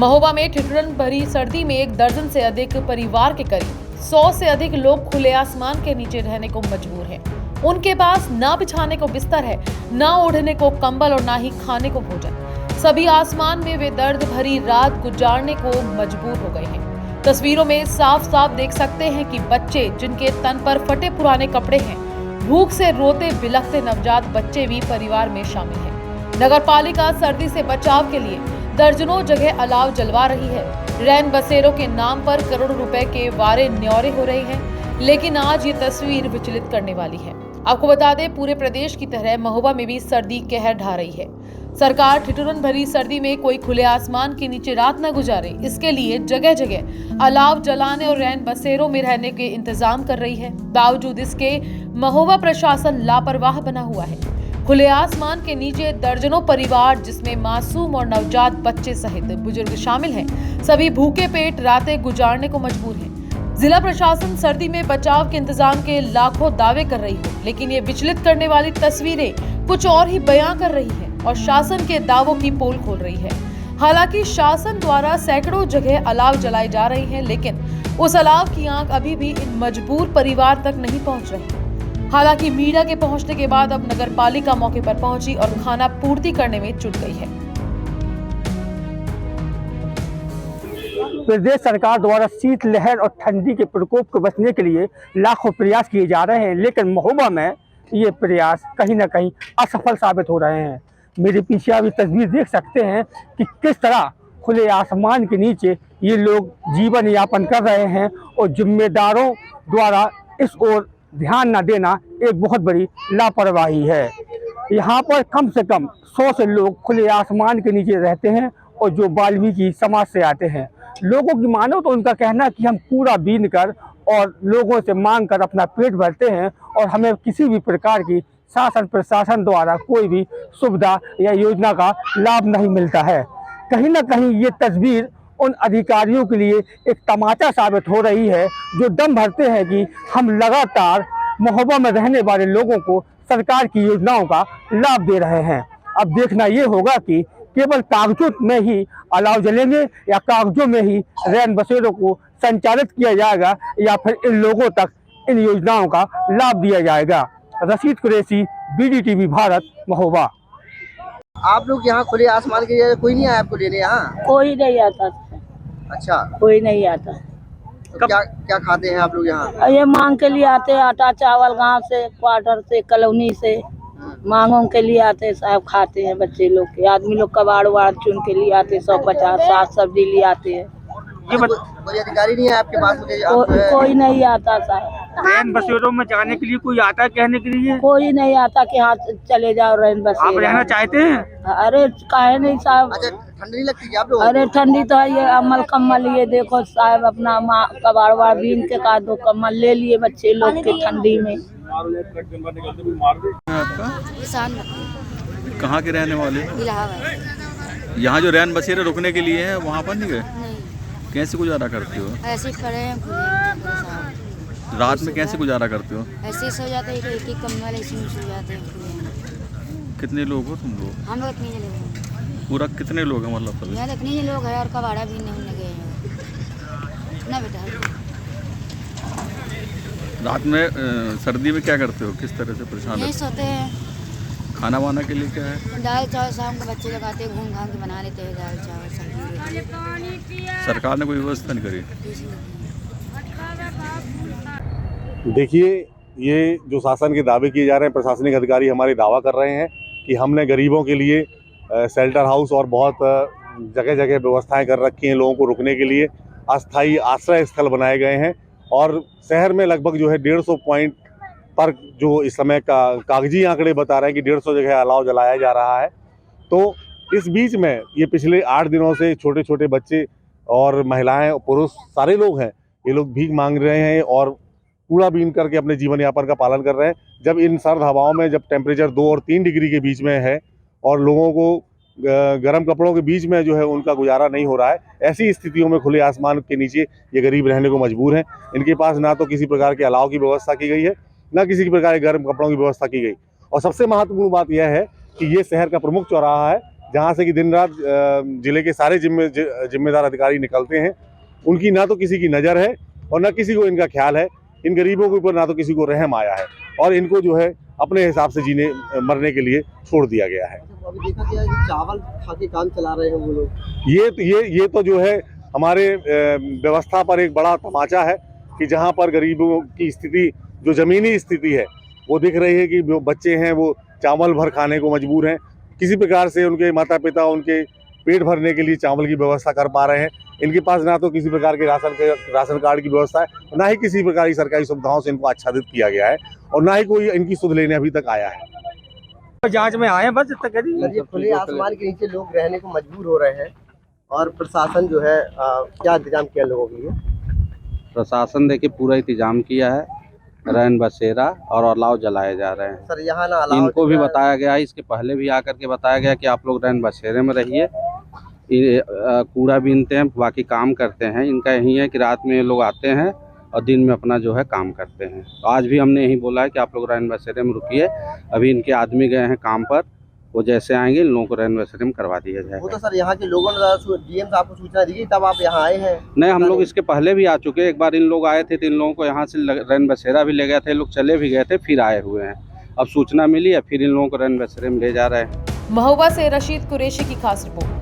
महोबा में ठिठुरन भरी सर्दी में 1 दर्जन से अधिक परिवार के करीब 100 से अधिक लोग खुले आसमान के नीचे रहने को मजबूर हैं। उनके पास ना बिछाने को बिस्तर है, ना ओढ़ने को कंबल और ना ही खाने को भोजन। सभी आसमान में वे दर्द भरी रात गुजारने को मजबूर हो गए हैं। तस्वीरों में साफ साफ देख सकते हैं कि बच्चे जिनके तन पर फटे पुराने कपड़े हैं, भूख से रोते बिलखते नवजात बच्चे भी परिवार में शामिल हैं। नगर पालिका सर्दी से बचाव के लिए दर्जनों जगह अलाव जलवा रही है। रैन बसेरों के नाम पर करोड़ों रुपए के वारे न्यौरे हो रहे हैं, लेकिन आज ये तस्वीर विचलित करने वाली है। आपको बता दें, पूरे प्रदेश की तरह महोबा में भी सर्दी कहर ढा रही है। सरकार ठिठुरन भरी सर्दी में कोई खुले आसमान के नीचे रात न गुजारे, इसके लिए जगह जगह अलाव जलाने और रैन बसेरों में रहने के इंतजाम कर रही है। बावजूद इसके महोबा प्रशासन लापरवाह बना हुआ है। खुले आसमान के नीचे दर्जनों परिवार, जिसमें मासूम और नवजात बच्चे सहित बुजुर्ग शामिल हैं, सभी भूखे पेट रातें गुजारने को मजबूर हैं। जिला प्रशासन सर्दी में बचाव के इंतजाम के लाखों दावे कर रही है, लेकिन ये विचलित करने वाली तस्वीरें कुछ और ही बयां कर रही है और शासन के दावों की पोल खोल रही है। हालांकि शासन द्वारा सैकड़ों जगह अलाव जलाए जा रहे हैं, लेकिन उस अलाव की आंख अभी भी इन मजबूर परिवार तक नहीं पहुंच रही। हालांकि मीडिया के पहुंचने के बाद अब नगर पालिका मौके पर पहुंची और खाना पूर्ति करने में जुट गई है। प्रदेश सरकार द्वारा शीतलहर और ठंडी के प्रकोप को बचने के लिए लाखों प्रयास किए जा रहे हैं, लेकिन महोबा में ये प्रयास कहीं ना कहीं असफल साबित हो रहे हैं। मेरे पीछे आप ये तस्वीर देख सकते हैं कि किस तरह खुले आसमान के नीचे ये लोग जीवन यापन कर रहे हैं और जिम्मेदारों द्वारा इस ओर ध्यान न देना एक बहुत बड़ी लापरवाही है। यहाँ पर कम से कम 100 से लोग खुले आसमान के नीचे रहते हैं और जो वाल्मीकि समाज से आते हैं। लोगों की मानो तो उनका कहना है कि हम कूड़ा बीन कर और लोगों से मांग कर अपना पेट भरते हैं और हमें किसी भी प्रकार की शासन प्रशासन द्वारा कोई भी सुविधा या योजना का लाभ नहीं मिलता है। कहीं ना कहीं ये तस्वीर उन अधिकारियों के लिए एक तमाचा साबित हो रही है, जो दम भरते हैं कि हम लगातार महोबा में रहने वाले लोगों को सरकार की योजनाओं का लाभ दे रहे हैं। अब देखना ये होगा कि केवल कागजों में ही अलाव जलेंगे या कागजों में ही रैन बसेरों को संचालित किया जाएगा या फिर इन लोगों तक इन योजनाओं का लाभ दिया जाएगा। रशीद कुरैशी, BDTV भारत, महोबा। आप लोग यहाँ खुले आसमान के लिए कोई नहीं आया आपको लेने? यहाँ कोई नहीं आता। अच्छा, कोई नहीं आता। तो क्या क्या खाते हैं आप लोग यहाँ? ये मांग के लिए आते हैं, आटा चावल गांव से, क्वार्टर से, कॉलोनी से मांगों के लिए आते हैं, साहब खाते हैं। बच्चे लोग के, आदमी लोग कबाड़ वाड़ चुन के लिए आते हैं, 150 साग सब्जी लिए आते हैं। कोई अधिकारी नहीं है आपके पास? कोई नहीं आता साहब। रैन बसेरों में जाने के लिए कोई आता है कहने के लिए? कोई नहीं आता कि हाँ चले जाओ रैन बसेरा। आप रहना चाहते हैं? अरे काहे नहीं साहब। अच्छा, ठंड नहीं लगती क्या आप लोग? अरे ठंडी तो है, ये अमल कम्बल ये देखो साहब, अपना कबाड़ वाड़ बीन के का 2 कम्बल ले लिए बच्चे लोग के ठंडी में। कहाँ के रहने वाले? इलाहाबाद। यहाँ जो रैन बसेरे रुकने के लिए हैं वहाँ पर नहीं गए? नहीं, कैसे गुजारा करते हो? ऐसे ही खड़े हैं खुले। रात में कैसे गुजारा करते हो? ऐसे ही सो जाते हैं, एक ही कम्बल ऐसे ही सो जाते हैं खुले। कितने लोग हो तुम लोग? हम लोग इतने जने हैं। पूरा कितने लोग हैं मतलब सब? यहाँ तो इतने लोग हैं और कबाड़ा भी नहीं गए हैं ना बेटा। रात में सर्दी में क्या करते हो? किस तरह से परेशान नहीं रहते सोते हैं। खाना वाना के लिए क्या है? दाल चावल शाम को बच्चे लगाते हैं, घूम घाम के बना लेते हैं दाल चावल सब्जी। सरकार ने कोई व्यवस्था नहीं करी? देखिए, ये जो शासन के दावे किए जा रहे हैं, प्रशासनिक अधिकारी हमारे दावा कर रहे हैं कि हमने गरीबों के लिए शेल्टर हाउस और बहुत जगह जगह व्यवस्थाएं कर रखी हैं लोगों को रुकने के लिए। अस्थायी आश्रय स्थल बनाए गए हैं और शहर में लगभग जो है 150 पॉइंट पर जो इस समय का कागजी आंकड़े बता रहे हैं कि 150 जगह अलाव जलाया जा रहा है। तो इस बीच में ये पिछले 8 दिनों से छोटे छोटे बच्चे और महिलाएं पुरुष सारे लोग हैं, ये लोग भीख मांग रहे हैं और कूड़ा बीन करके अपने जीवन यापन का पालन कर रहे हैं। जब इन सर्द हवाओं में जब टेम्परेचर 2 और 3 डिग्री के बीच में है और लोगों को गर्म कपड़ों के बीच में जो है उनका गुजारा नहीं हो रहा है, ऐसी स्थितियों में खुले आसमान के नीचे ये गरीब रहने को मजबूर हैं। इनके पास ना तो किसी प्रकार के अलाव की व्यवस्था की गई है, ना किसी प्रकार के गर्म कपड़ों की व्यवस्था की गई। और सबसे महत्वपूर्ण बात यह है कि ये शहर का प्रमुख चौराहा है, जहाँ से कि दिन रात जिले के सारे जिम्मेदार अधिकारी निकलते हैं। उनकी ना तो किसी की नज़र है और ना किसी को इनका ख्याल है। इन गरीबों के ऊपर ना तो किसी को रहम आया है और इनको जो है अपने हिसाब से जीने मरने के लिए छोड़ दिया गया है। अभी देखा गया कि चावल खा के काम चला रहे हैं वो लोग। ये तो जो है हमारे व्यवस्था पर एक बड़ा तमाचा है कि जहाँ पर गरीबों की स्थिति, जो ज़मीनी स्थिति है, वो दिख रही है कि जो बच्चे हैं वो चावल भर खाने को मजबूर हैं। किसी प्रकार से उनके माता पिता उनके पेट भरने के लिए चावल की व्यवस्था कर पा रहे हैं। इनके पास ना तो किसी प्रकार के राशन कार्ड की व्यवस्था है, ना ही किसी प्रकार की सरकारी सुविधाओं से इनको आच्छादित किया गया है और ना ही कोई इनकी सुध लेने अभी तक आया है। जांच में आए हैं बस इतना करिए। सर, ये खुले आसमान के नीचे लोग रहने को मजबूर हो रहे हैं और प्रशासन जो है क्या इंतजाम किया लोगों के लिए? प्रशासन देखिए पूरा इंतजाम किया है, रैन बसेरा और अलाव जलाए जा रहे हैं। सर, यहाँ ना अलाव इनको भी बताया गया है, इसके पहले भी आकर के बताया गया कि आप लोग रैन बसेरे में रहिए, कूड़ा बीनते हैं, बाकी काम करते हैं। इनका यही है कि रात में ये लोग आते हैं और दिन में अपना जो है काम करते हैं। तो आज भी हमने यही बोला है कि आप लोग रैन बसेरे में रुकिए। अभी इनके आदमी गए हैं काम पर, वो जैसे आएंगे इन लोगों को रैन बसेरे में करवा दिया वो जाएगा। तो सर यहाँ के लोगों ने डीएम साहब को सूचना दी तब आप यहाँ आए हैं? नहीं, हम लोग इसके पहले भी आ चुके हैं। एक बार इन लोग आए थे तो इन लोगों को यहाँ से रैन बसेरा भी ले गए थे, लोग चले भी गए थे, फिर आए हुए हैं। अब सूचना मिली है, फिर इन लोगों को रैन बसेरे में ले जा रहे हैं। महोबा से रशीद कुरैशी की खास रिपोर्ट।